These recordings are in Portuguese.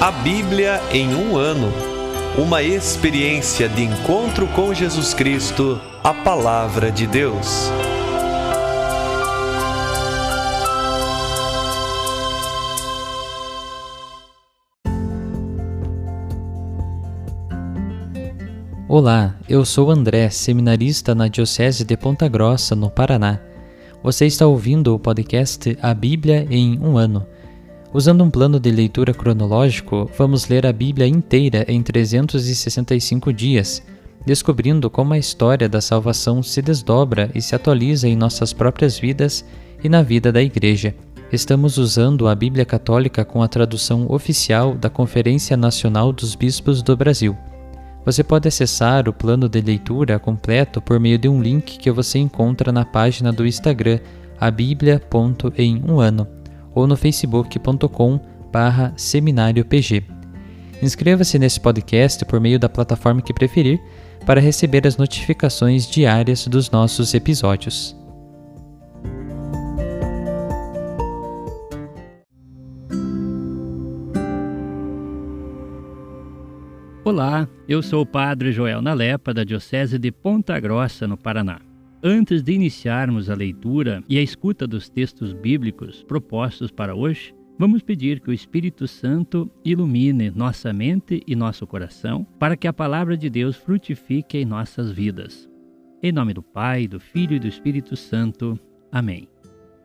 A Bíblia em um ano. Uma experiência de encontro com Jesus Cristo, a Palavra de Deus. Olá, eu sou André, seminarista na Diocese de Ponta Grossa, no Paraná. Você está ouvindo o podcast A Bíblia em um ano. Usando um plano de leitura cronológico, vamos ler a Bíblia inteira em 365 dias, descobrindo como a história da salvação se desdobra e se atualiza em nossas próprias vidas e na vida da Igreja. Estamos usando a Bíblia Católica com a tradução oficial da Conferência Nacional dos Bispos do Brasil. Você pode acessar o plano de leitura completo por meio de um link que você encontra na página do Instagram, abiblia.emuano, ou no facebook.com/seminariopg. Inscreva-se nesse podcast por meio da plataforma que preferir para receber as notificações diárias dos nossos episódios. Olá, eu sou o Padre Joel Nalepa, da Diocese de Ponta Grossa, no Paraná. Antes de iniciarmos a leitura e a escuta dos textos bíblicos propostos para hoje, vamos pedir que o Espírito Santo ilumine nossa mente e nosso coração para que a Palavra de Deus frutifique em nossas vidas. Em nome do Pai, do Filho e do Espírito Santo. Amém.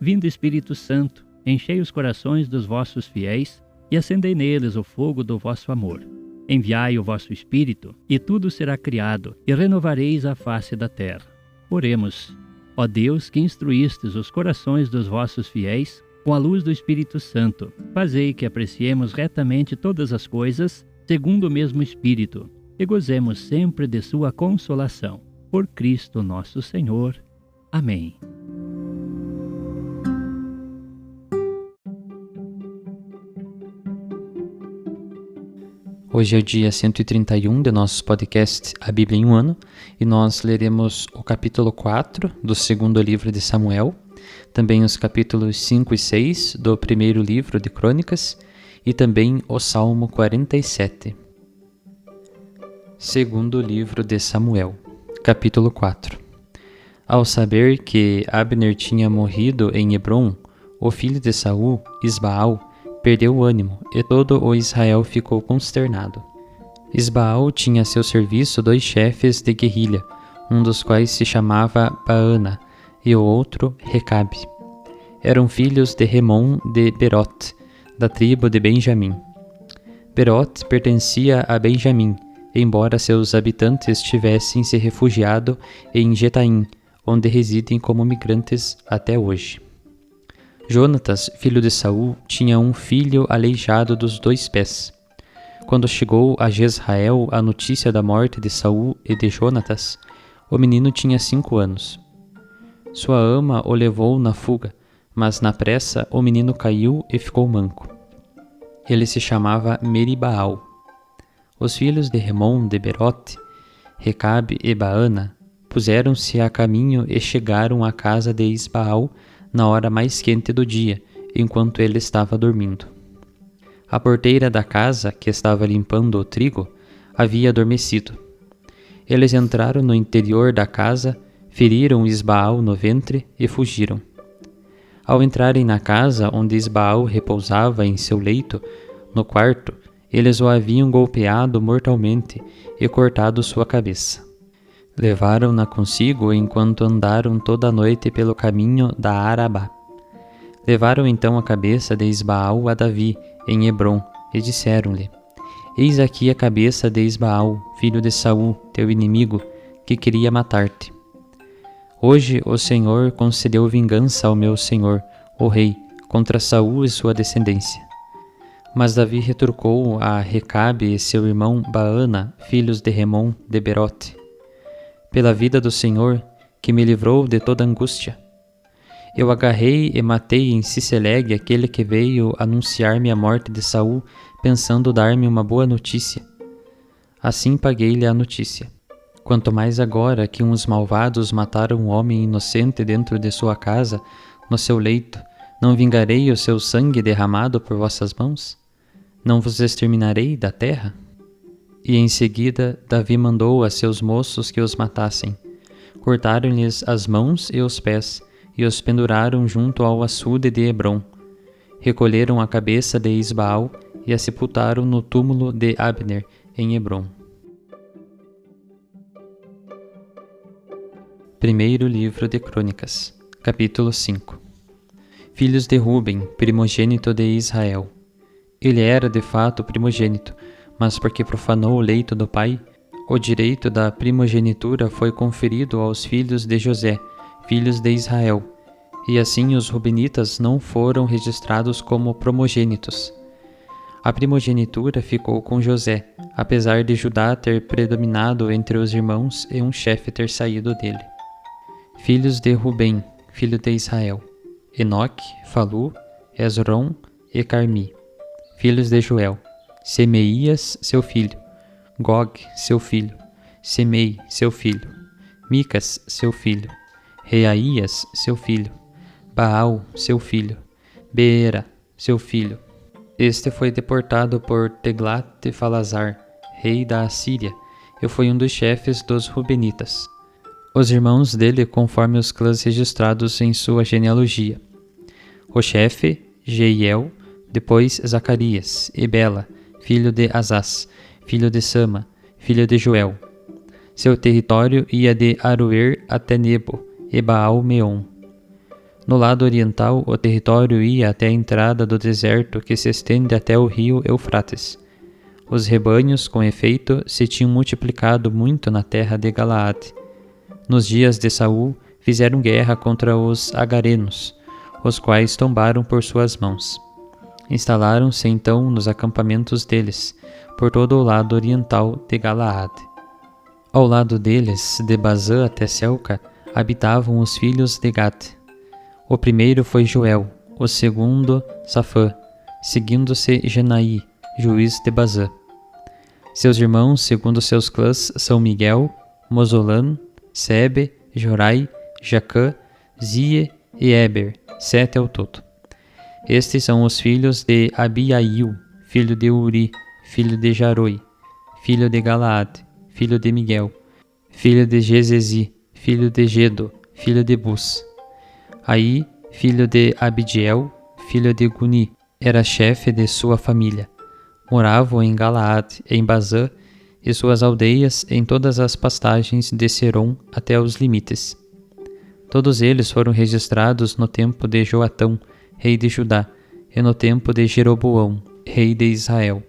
Vindo Espírito Santo, enchei os corações dos vossos fiéis e acendei neles o fogo do vosso amor. Enviai o vosso Espírito, e tudo será criado, e renovareis a face da terra. Oremos. Ó Deus, que instruístes os corações dos vossos fiéis com a luz do Espírito Santo, fazei que apreciemos retamente todas as coisas, segundo o mesmo Espírito, e gozemos sempre de sua consolação. Por Cristo nosso Senhor. Amém. Hoje é o dia 131 do nosso podcast A Bíblia em um ano e nós leremos o capítulo 4 do segundo livro de Samuel, também os capítulos 5 e 6 do primeiro livro de Crônicas e também o Salmo 47. Segundo livro de Samuel, capítulo 4. Ao saber que Abner tinha morrido em Hebrom, o filho de Saul, Isbaal, perdeu o ânimo, e todo o Israel ficou consternado. Isbaal tinha a seu serviço 2 chefes de guerrilha, um dos quais se chamava Baana, e o outro Recabe. Eram filhos de Remon de Berote, da tribo de Benjamim. Berote pertencia a Benjamim, embora seus habitantes tivessem se refugiado em Getaim, onde residem como migrantes até hoje. Jonatas, filho de Saul, tinha um filho aleijado dos 2 pés. Quando chegou a Jezrael a notícia da morte de Saul e de Jonatas, o menino tinha 5 anos. Sua ama o levou na fuga, mas na pressa o menino caiu e ficou manco. Ele se chamava Meribaal. Os filhos de Remon de Berote, Recabe e Baana, puseram-se a caminho e chegaram à casa de Isbaal na hora mais quente do dia, enquanto ele estava dormindo. A porteira da casa, que estava limpando o trigo, havia adormecido. Eles entraram no interior da casa, feriram Isbaal no ventre e fugiram. Ao entrarem na casa onde Isbaal repousava em seu leito, no quarto, eles o haviam golpeado mortalmente e cortado sua cabeça. Levaram-na consigo enquanto andaram toda a noite pelo caminho da Arabá. Levaram então a cabeça de Isbaal a Davi, em Hebrom, e disseram-lhe: Eis aqui a cabeça de Isbaal, filho de Saul, teu inimigo, que queria matar-te. Hoje o Senhor concedeu vingança ao meu senhor, o rei, contra Saul e sua descendência. Mas Davi retrucou a Recabe e seu irmão Baana, filhos de Remon de Berote: Pela vida do Senhor, que me livrou de toda angústia. Eu agarrei e matei em Ciceleg aquele que veio anunciar-me a morte de Saul, pensando dar-me uma boa notícia. Assim paguei-lhe a notícia. Quanto mais agora que uns malvados mataram um homem inocente dentro de sua casa, no seu leito, não vingarei o seu sangue derramado por vossas mãos? não vos exterminarei da terra? E em seguida Davi mandou a seus moços que os matassem. Cortaram-lhes as mãos e os pés, e os penduraram junto ao açude de Hebrom. Recolheram a cabeça de Isbaal e a sepultaram no túmulo de Abner, em Hebrom. Primeiro livro de Crônicas, capítulo 5. Filhos de Ruben, primogênito de Israel. Ele era de fato primogênito, mas porque profanou o leito do pai, o direito da primogenitura foi conferido aos filhos de José, filhos de Israel, e assim os rubenitas não foram registrados como primogênitos. A primogenitura ficou com José, apesar de Judá ter predominado entre os irmãos e um chefe ter saído dele. Filhos de Rubem, filho de Israel: Enoque, Falu, Esrom e Carmi. Filhos de Joel: Semeías, seu filho; Gog, seu filho; Semei, seu filho; Micas, seu filho; Reaías, seu filho; Baal, seu filho; Beera, seu filho. Este foi deportado por Teglat-Falazar, rei da Assíria, e foi um dos chefes dos Rubenitas. Os irmãos dele conforme os clãs registrados em sua genealogia: o chefe, Jeiel, depois Zacarias, e Bela, filho de Azaz, filho de Sama, filho de Joel. Seu território ia de Aroer até Nebo e Baal-Meon. No lado oriental, o território ia até a entrada do deserto que se estende até o rio Eufrates. Os rebanhos, com efeito, se tinham multiplicado muito na terra de Galaade. Nos dias de Saul, fizeram guerra contra os agarenos, os quais tombaram por suas mãos. Instalaram-se então nos acampamentos deles, por todo o lado oriental de Galaade. Ao lado deles, de Bazã até Selca, habitavam os filhos de Gad. O primeiro foi Joel, o segundo Safã, seguindo-se Genaí, juiz de Bazã. Seus irmãos, segundo seus clãs, são Miguel, Mozolan, Sebe, Jorai, Jacã, Zie e Eber, 7 ao todo. Estes são os filhos de Abiail, filho de Uri, filho de Jaroi, filho de Galaade, filho de Miguel, filho de Gezezi, filho de Gedo, filho de Bus. Aí, filho de Abidiel, filho de Guni, era chefe de sua família. Moravam em Galaade, em Bazã, e suas aldeias em todas as pastagens de Serom até os limites. Todos eles foram registrados no tempo de Joatão, rei de Judá, e no tempo de Jeroboão, rei de Israel.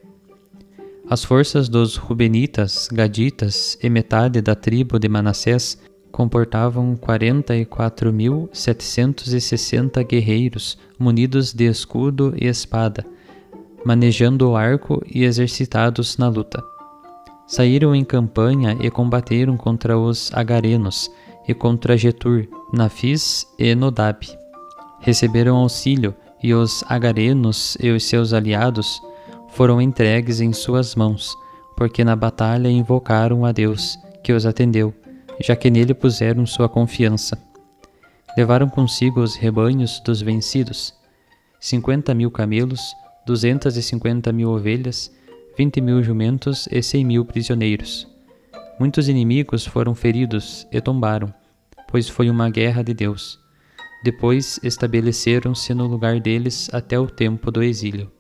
As forças dos Rubenitas, Gaditas e metade da tribo de Manassés comportavam 44.760 guerreiros munidos de escudo e espada, manejando o arco e exercitados na luta. Saíram em campanha e combateram contra os agarenos e contra Getur, Nafis e Nodab. Receberam auxílio e os agarenos e os seus aliados foram entregues em suas mãos, porque na batalha invocaram a Deus, que os atendeu, já que nele puseram sua confiança. Levaram consigo os rebanhos dos vencidos, 50.000 camelos, 250.000 ovelhas, 20.000 jumentos e 100.000 prisioneiros. Muitos inimigos foram feridos e tombaram, pois foi uma guerra de Deus. Depois estabeleceram-se no lugar deles até o tempo do exílio.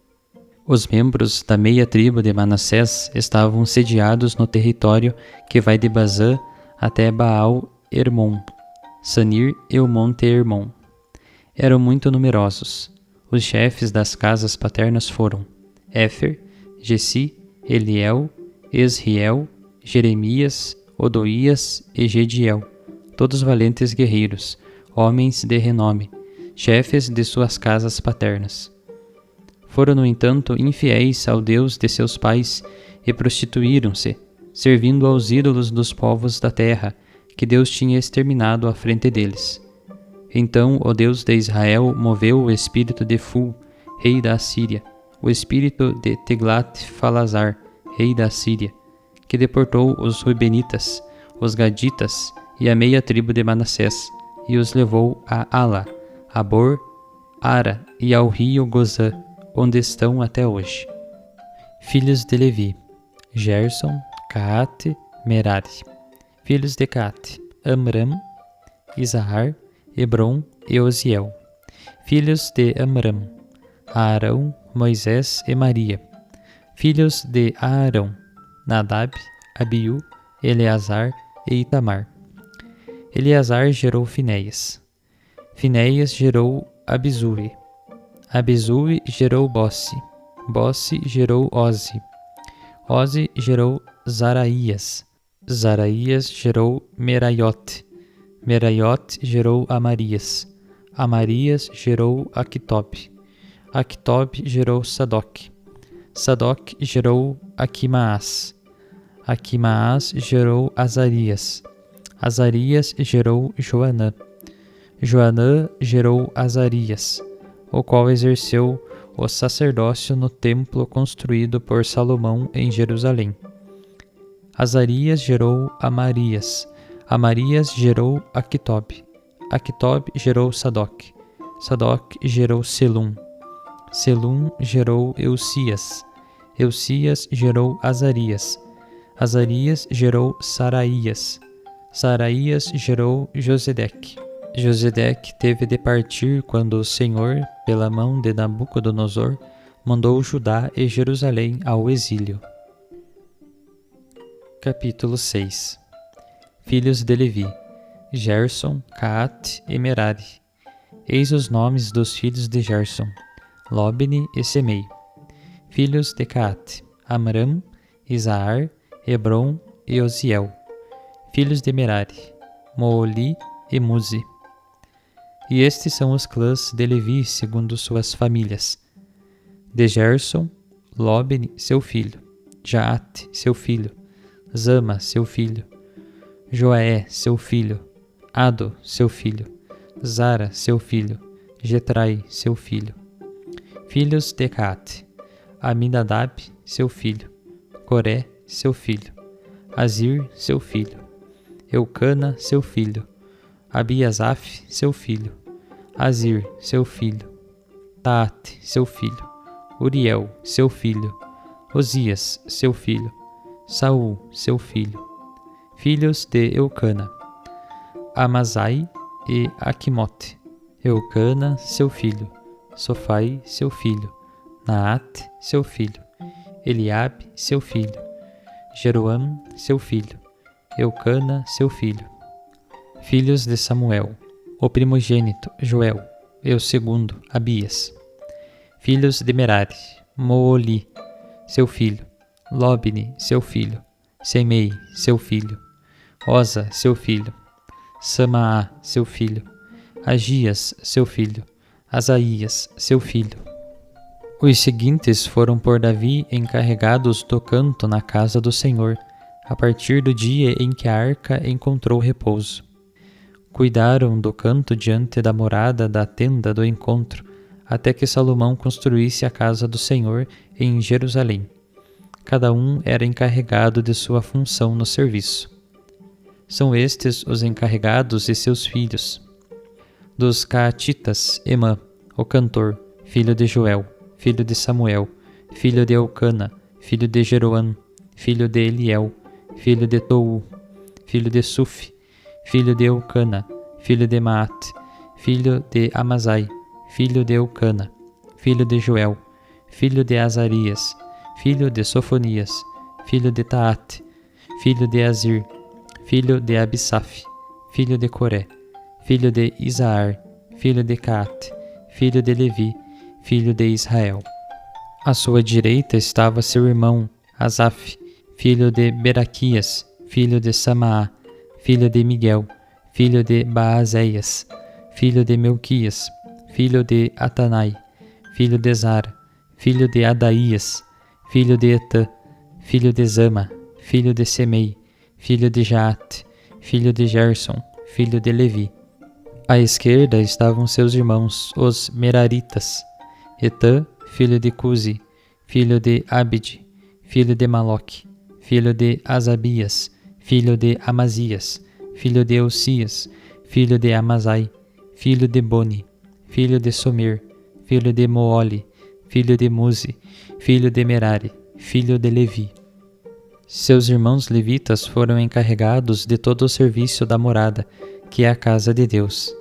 Os membros da meia tribo de Manassés estavam sediados no território que vai de Bazã até Baal-Hermon, Sanir e o Monte Hermon. Eram muito numerosos. Os chefes das casas paternas foram Éfer, Gessi, Eliel, Esriel, Jeremias, Odoías e Gediel, todos valentes guerreiros, homens de renome, chefes de suas casas paternas. Foram, no entanto, infiéis ao Deus de seus pais e prostituíram-se, servindo aos ídolos dos povos da terra, que Deus tinha exterminado à frente deles. Então o Deus de Israel moveu o espírito de Fu, rei da Assíria, o espírito de Teglat-Falazar, rei da Assíria, que deportou os Rubenitas, os Gaditas e a meia tribo de Manassés, e os levou a Ala, a Bor, Ara e ao rio Gozã, onde estão até hoje. Filhos de Levi: Gerson, Caate, Merari. Filhos de Caate: Amram, Izahar, Hebron e Osiel. Filhos de Amram: Aarão, Moisés e Maria. Filhos de Aarão: Nadab, Abiú, Eleazar e Itamar. Eleazar gerou Finéias. Finéias gerou Abisue. Abisue gerou Bosse. Bosse gerou Oze. Oze gerou Zaraías. Zaraías gerou Meraiote. Meraiote gerou Amarias. Amarias gerou Aquitob. Aquitob gerou Sadoc. Sadoc gerou Aquimaás. Aquimaás gerou Azarias. Azarias gerou Joanã. Joanã gerou Azarias, o qual exerceu o sacerdócio no templo construído por Salomão em Jerusalém. Azarias gerou Amarias. Amarias gerou Aquitob. Aquitob gerou Sadoc. Sadoc gerou Selum. Selum gerou Eucias. Eucias gerou Azarias. Azarias gerou Saraías. Saraías gerou Josedeque. Josedeque teve de partir quando o Senhor, pela mão de Nabucodonosor, mandou Judá e Jerusalém ao exílio. Capítulo 6. Filhos de Levi: Gerson, Caate e Merari. Eis os nomes dos filhos de Gerson: Lobni e Semei. Filhos de Caate: Amram, Izahar, Hebron e Osiel. Filhos de Merari: Mooli e Muzi. E estes são os clãs de Levi segundo suas famílias: de Gerson, Lobni, seu filho; Jaate, seu filho; Zama, seu filho; Joaé, seu filho; Ado, seu filho; Zara, seu filho; Getrai, seu filho. Filhos de Caate: Aminadab, seu filho; Coré, seu filho; Azir, seu filho; Eucana, seu filho; Abiasaf, seu filho; Azir, seu filho; Taate, seu filho; Uriel, seu filho; Osias, seu filho; Saul, seu filho. Filhos de Eucana: Amazai e Aquimote. Eucana, seu filho; Sofai, seu filho; Naate, seu filho; Eliabe, seu filho; Jeroam, seu filho; Eucana, seu filho. Filhos de Samuel: o primogênito, Joel, e o segundo, Abias. Filhos de Merari: Mooli, seu filho; Lobni, seu filho; Semei, seu filho; Oza, seu filho; Samaá, seu filho; Agias, seu filho; Asaías, seu filho. Os seguintes foram por Davi encarregados do canto na casa do Senhor, a partir do dia em que a arca encontrou repouso. Cuidaram do canto diante da morada da tenda do encontro, até que Salomão construísse a casa do Senhor em Jerusalém. Cada um era encarregado de sua função no serviço. São estes os encarregados e seus filhos. Dos Caatitas: Emã, o cantor, filho de Joel, filho de Samuel, filho de Eucana, filho de Jeroam, filho de Eliel, filho de Tou, filho de Suf, filho de Eucana, filho de Maate, filho de Amazai, filho de Eucana, filho de Joel, filho de Azarias, filho de Sofonias, filho de Taate, filho de Azir, filho de Abisaf, filho de Coré, filho de Izahar, filho de Caate, filho de Levi, filho de Israel. À sua direita estava seu irmão Asaf, filho de Beraquias, filho de Samaá, filho de Miguel, filho de Baazéias, filho de Melquias, filho de Atanai, filho de Zara, filho de Adaías, filho de Etã, filho de Zama, filho de Semei, filho de Jaate, filho de Gerson, filho de Levi. À esquerda estavam seus irmãos, os Meraritas: Etã, filho de Cuzi, filho de Abide, filho de Maloque, filho de Asabias, filho de Amazias, filho de Eucias, filho de Amazai, filho de Boni, filho de Somer, filho de Mooli, filho de Muzi, filho de Merari, filho de Levi. Seus irmãos levitas foram encarregados de todo o serviço da morada, que é a casa de Deus.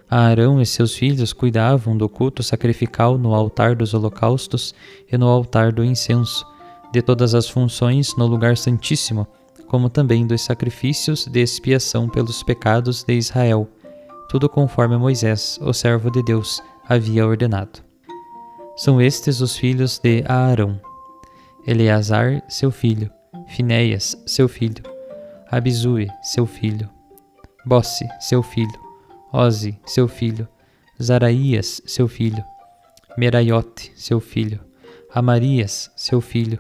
Arão e seus filhos cuidavam do culto sacrificial no altar dos holocaustos e no altar do incenso, de todas as funções no lugar santíssimo, como também dos sacrifícios de expiação pelos pecados de Israel, tudo conforme Moisés, o servo de Deus, havia ordenado. São estes os filhos de Aarão: Eleazar, seu filho, Finéias, seu filho, Abisue, seu filho, Bosse, seu filho, Oze, seu filho, Zaraías, seu filho, Meraiote, seu filho, Amarias, seu filho,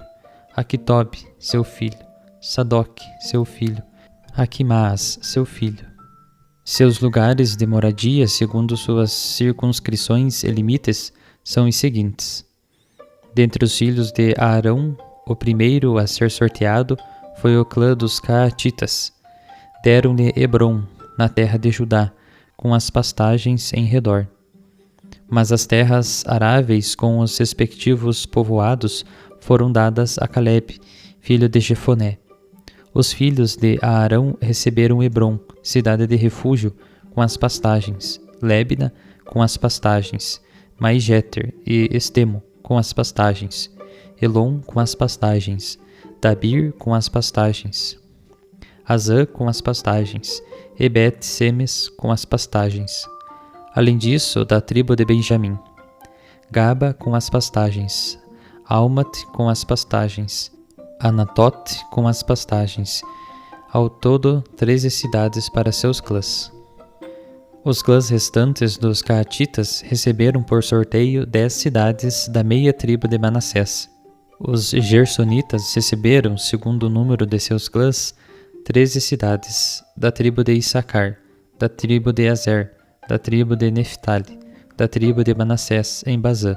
Aquitobe, seu filho, Sadoque, seu filho, Aquimaas, seu filho. Seus lugares de moradia, segundo suas circunscrições e limites, são os seguintes. Dentre os filhos de Aarão, o primeiro a ser sorteado foi o clã dos Caatitas. Deram-lhe Hebrom, na terra de Judá, com as pastagens em redor. Mas as terras aráveis com os respectivos povoados foram dadas a Caleb, filho de Jefoné. Os filhos de Aarão receberam Hebrom, cidade de refúgio, com as pastagens, Lébna, com as pastagens, Maíjeter e Estemo, com as pastagens, Elon, com as pastagens, Dabir, com as pastagens, Azã, com as pastagens, e Bet-Semes, com as pastagens. Além disso, da tribo de Benjamim, Gaba, com as pastagens, Almat, com as pastagens, Anatote, com as pastagens. Ao todo, 13 cidades para seus clãs. Os clãs restantes dos Caatitas receberam por sorteio 10 cidades da meia tribo de Manassés. Os Gersonitas receberam, segundo o número de seus clãs, 13 cidades da tribo de Issacar, da tribo de Azer, da tribo de Neftali, da tribo de Manassés em Bazã.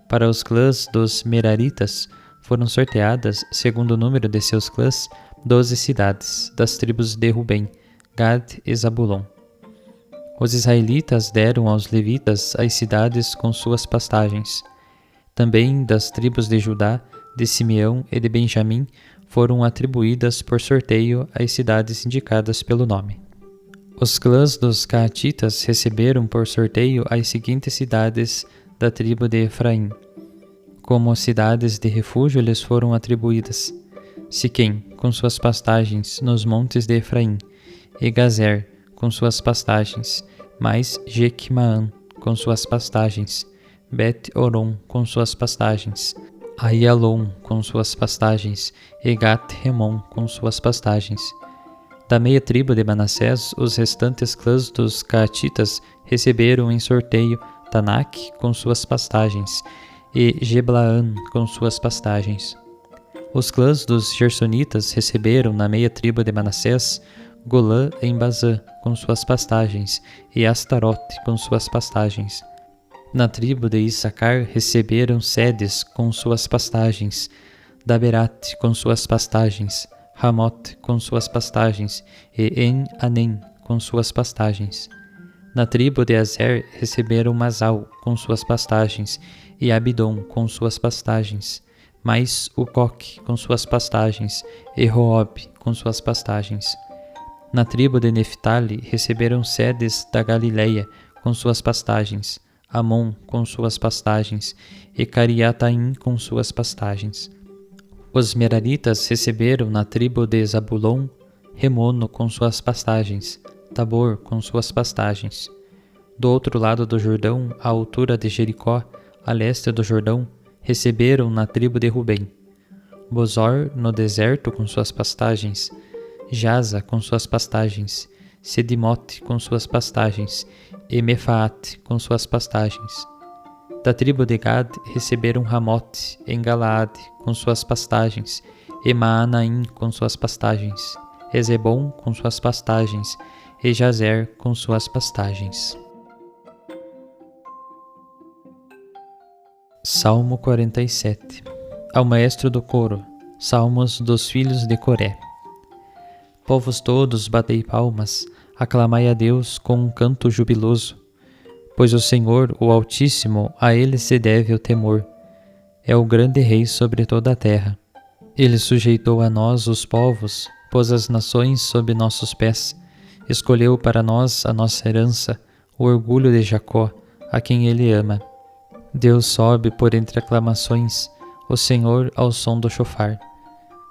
Para os clãs dos Meraritas foram sorteadas, segundo o número de seus clãs, 12 cidades das tribos de Rubem, Gad e Zabulon. Os israelitas deram aos levitas as cidades com suas pastagens. Também das tribos de Judá, de Simeão e de Benjamim foram atribuídas por sorteio as cidades indicadas pelo nome. Os clãs dos Caatitas receberam por sorteio as seguintes cidades da tribo de Efraim. Como cidades de refúgio lhes foram atribuídas: Siquém, com suas pastagens nos montes de Efraim, e Gazer, com suas pastagens, mais Jequimaã, com suas pastagens, Bet-Oron, com suas pastagens, Aialon, com suas pastagens, e Gat-Remon, com suas pastagens. Da meia tribo de Manassés, os restantes clãs dos Caatitas receberam em sorteio Tanak, com suas pastagens, e Geblaã, com suas pastagens. Os clãs dos Gersonitas receberam na meia tribo de Manassés Golã em Bazã, com suas pastagens, e Astarote, com suas pastagens. Na tribo de Issacar receberam Sedes, com suas pastagens, Daberate, com suas pastagens, Ramote, com suas pastagens, e En-Anem, com suas pastagens. Na tribo de Azer receberam Masal, com suas pastagens, e Abidom, com suas pastagens, mais Ucoque, com suas pastagens, e Roob, com suas pastagens. Na tribo de Neftali receberam Sedes da Galileia, com suas pastagens, Amon, com suas pastagens, e Cariataim, com suas pastagens. Os Meraritas receberam na tribo de Zabulon Remono, com suas pastagens, Tabor, com suas pastagens. Do outro lado do Jordão, à altura de Jericó, a leste do Jordão, receberam na tribo de Rubem Bozor, no deserto, com suas pastagens, Jaza, com suas pastagens, Sedimote, com suas pastagens, e Mefaate, com suas pastagens. Da tribo de Gad receberam Ramote, em Galaade, com suas pastagens, e Maanaim, com suas pastagens, Ezebom, com suas pastagens, e Jazer, com suas pastagens. Salmo 47. Ao maestro do coro, Salmos dos filhos de Coré. Povos todos, batei palmas, aclamai a Deus com um canto jubiloso, pois o Senhor, o Altíssimo, a Ele se deve o temor. é o grande Rei sobre toda a terra. Ele sujeitou a nós os povos, pôs as nações sob nossos pés, escolheu para nós a nossa herança, o orgulho de Jacó, a quem Ele ama. Deus sobe por entre aclamações, o Senhor ao som do chofar.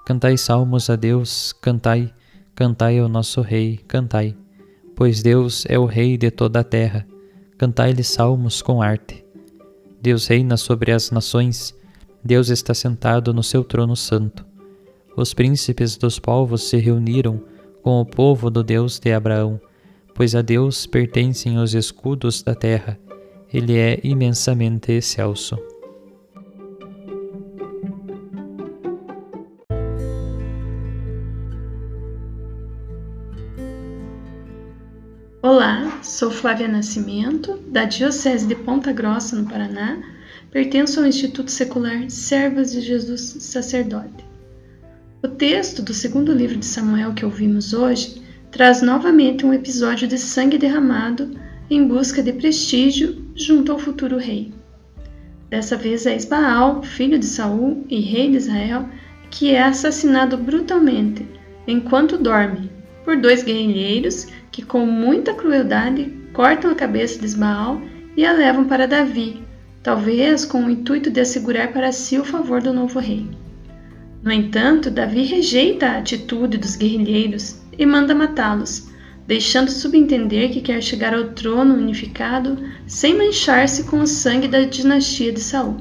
Cantai salmos a Deus, cantai, cantai ao nosso Rei, cantai, pois Deus é o Rei de toda a terra, cantai-lhe salmos com arte. Deus reina sobre as nações, Deus está sentado no seu trono santo. Os príncipes dos povos se reuniram com o povo do Deus de Abraão, pois a Deus pertencem os escudos da terra, Ele é imensamente excelso. Olá, sou Flávia Nascimento, da Diocese de Ponta Grossa, no Paraná. Pertenço ao Instituto Secular Servas de Jesus Sacerdote. O texto do segundo livro de Samuel que ouvimos hoje traz novamente um episódio de sangue derramado em busca de prestígio junto ao futuro rei. Dessa vez é Isbaal, filho de Saul e rei de Israel, que é assassinado brutalmente enquanto dorme por 2 guerrilheiros que com muita crueldade cortam a cabeça de Isbaal e a levam para Davi, talvez com o intuito de assegurar para si o favor do novo rei. No entanto, Davi rejeita a atitude dos guerrilheiros e manda matá-los, deixando subentender que quer chegar ao trono unificado sem manchar-se com o sangue da dinastia de Saul.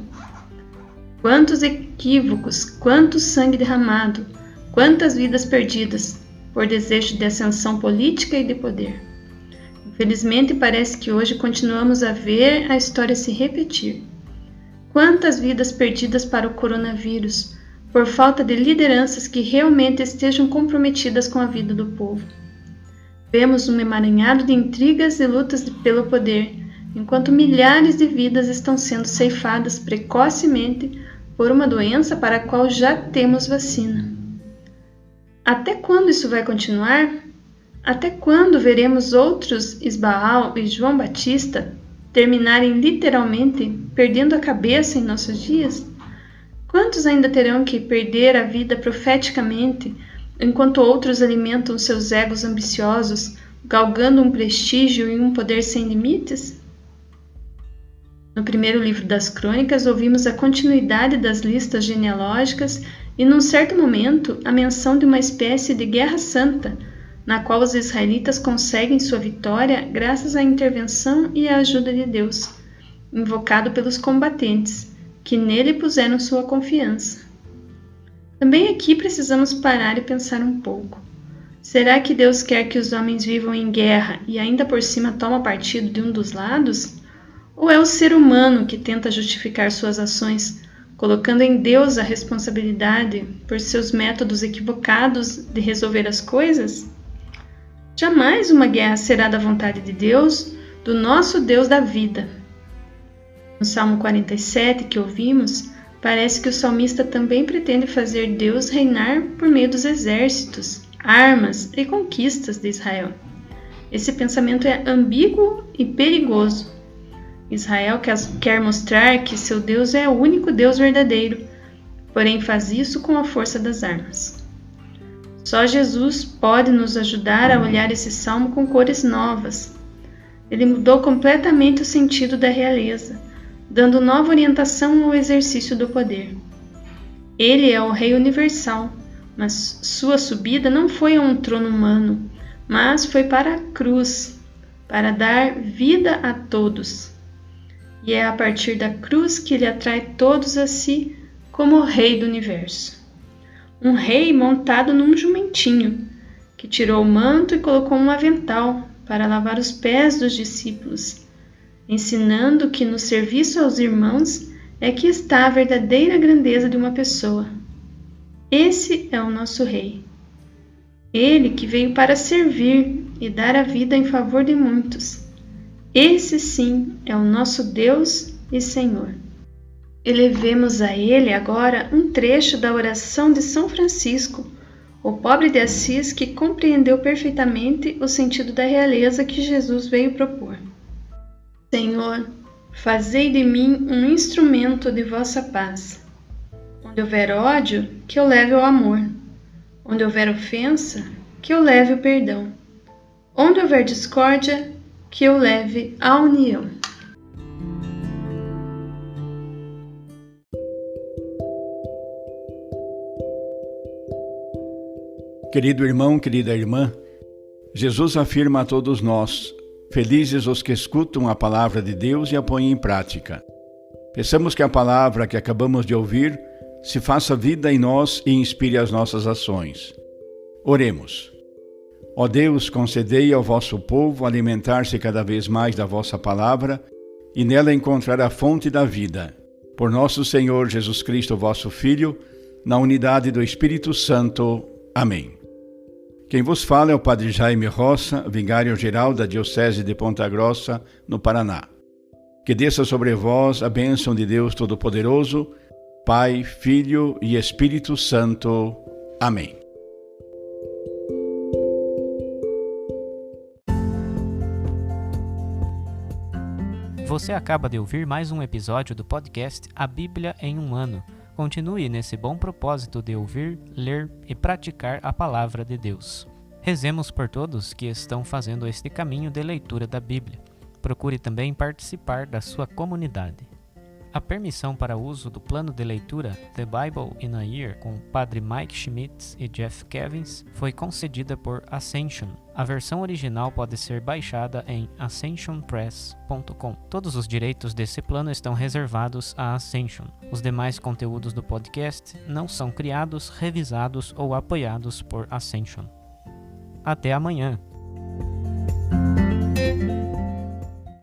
Quantos equívocos, quanto sangue derramado, quantas vidas perdidas por desejo de ascensão política e de poder. Infelizmente, parece que hoje continuamos a ver a história se repetir. Quantas vidas perdidas para o coronavírus, por falta de lideranças que realmente estejam comprometidas com a vida do povo. Vemos um emaranhado de intrigas e lutas pelo poder, enquanto milhares de vidas estão sendo ceifadas precocemente por uma doença para a qual já temos vacina. Até quando isso vai continuar? Até quando veremos outros Isbaal e João Batista terminarem literalmente perdendo a cabeça em nossos dias? Quantos ainda terão que perder a vida profeticamente, enquanto outros alimentam seus egos ambiciosos, galgando um prestígio e um poder sem limites? No primeiro livro das Crônicas, ouvimos a continuidade das listas genealógicas e, num certo momento, a menção de uma espécie de guerra santa, na qual os israelitas conseguem sua vitória graças à intervenção e à ajuda de Deus, invocado pelos combatentes, que nele puseram sua confiança. Também aqui precisamos parar e pensar um pouco. Será que Deus quer que os homens vivam em guerra e ainda por cima toma partido de um dos lados? Ou é o ser humano que tenta justificar suas ações, colocando em Deus a responsabilidade por seus métodos equivocados de resolver as coisas? Jamais uma guerra será da vontade de Deus, do nosso Deus da vida. No Salmo 47 que ouvimos, parece que o salmista também pretende fazer Deus reinar por meio dos exércitos, armas e conquistas de Israel. Esse pensamento é ambíguo e perigoso. Israel quer mostrar que seu Deus é o único Deus verdadeiro, porém faz isso com a força das armas. Só Jesus pode nos ajudar a olhar esse salmo com cores novas. Ele mudou completamente o sentido da realeza, dando nova orientação ao exercício do poder. Ele é o Rei universal, mas sua subida não foi a um trono humano, mas foi para a cruz, para dar vida a todos. E é a partir da cruz que ele atrai todos a si como o Rei do universo. Um rei montado num jumentinho, que tirou o manto e colocou um avental para lavar os pés dos discípulos, ensinando que no serviço aos irmãos é que está a verdadeira grandeza de uma pessoa. Esse é o nosso Rei. Ele que veio para servir e dar a vida em favor de muitos. Esse sim é o nosso Deus e Senhor. Elevemos a Ele agora um trecho da oração de São Francisco, o pobre de Assis que compreendeu perfeitamente o sentido da realeza que Jesus veio propor. Senhor, Fazei de mim um instrumento de vossa paz. Onde houver ódio, que eu leve o amor. Onde houver ofensa, que eu leve o perdão. Onde houver discórdia, que eu leve a união. Querido irmão, querida irmã, Jesus afirma a todos nós: felizes os que escutam a palavra de Deus e a põem em prática. Peçamos que a palavra que acabamos de ouvir se faça vida em nós e inspire as nossas ações. Oremos. Ó Deus, concedei ao vosso povo alimentar-se cada vez mais da vossa palavra e nela encontrar a fonte da vida. Por nosso Senhor Jesus Cristo, vosso Filho, na unidade do Espírito Santo. Amém. Quem vos fala é o Padre Jaime Roça, vigário-geral da Diocese de Ponta Grossa, no Paraná. Que desça sobre vós a bênção de Deus Todo-Poderoso, Pai, Filho e Espírito Santo. Amém. Você acaba de ouvir mais um episódio do podcast A Bíblia em um Ano. Continue nesse bom propósito de ouvir, ler e praticar a palavra de Deus. Rezemos por todos que estão fazendo este caminho de leitura da Bíblia. Procure também participar da sua comunidade. A permissão para uso do plano de leitura The Bible in a Year com Padre Mike Schmitz e Jeff Kevins foi concedida por Ascension. A versão original pode ser baixada em ascensionpress.com. Todos os direitos desse plano estão reservados à Ascension. Os demais conteúdos do podcast não são criados, revisados ou apoiados por Ascension. Até amanhã!